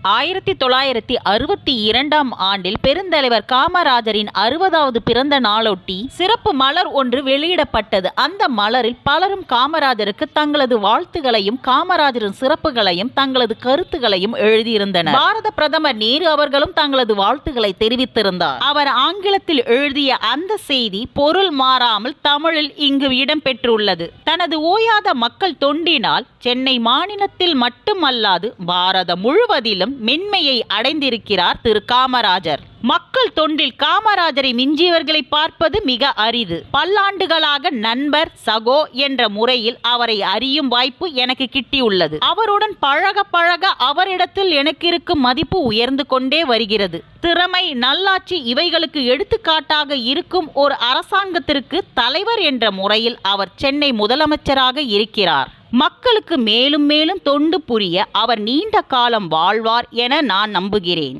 1962ஆம் ஆண்டில் பெருந்தலைவர் காமராஜரின் 60வது பிறந்த நாளொட்டி சிறப்பு மலர் ஒன்று வெளியிடப்பட்டது. அந்த மலரில் பலரும் காமராஜருக்கு தங்களது வாழ்த்துகளையும் காமராஜரின் சிறப்புகளையும் தங்களது கருத்துகளையும் எழுதியிருந்தனர். பாரத பிரதமர் நேரு அவர்களும் தங்களது வாழ்த்துக்களை தெரிவித்திருந்தார். அவர் ஆங்கிலத்தில் எழுதிய அந்த செய்தி பொருள் மாறாமல் தமிழில் இங்கு இடம்பெற்றுள்ளது. தனது ஓயாத மக்கள் தொண்டினால் சென்னை மாநிலத்தில் மட்டுமல்லாது பாரதம் முழுவதிலும் மென்மையை அடைந்திருக்கிறார் திரு காமராஜர். மக்கள் தொண்டில் காமராஜரை மிஞ்சியவர்களை பார்ப்பது மிக அரிது. பல்லாண்டுகளாக நண்பர் சகோ என்ற முறையில் அவரை அறியும் வாய்ப்பு எனக்கு கிட்டியுள்ளது. அவருடன் பழக பழக அவரிடத்தில் எனக்கு இருக்கும் மதிப்பு உயர்ந்து கொண்டே வருகிறது. திறமை, நல்லாட்சி இவைகளுக்கு எடுத்துக்காட்டாக இருக்கும் ஒரு அரசாங்கத்திற்கு தலைவர் என்ற முறையில் அவர் சென்னை முதலமைச்சராக இருக்கிறார். மக்களுக்கு மேலும் மேலும் தொண்டு புரிய அவர் நீண்ட காலம் வாழ்வார் என நான் நம்புகிறேன்.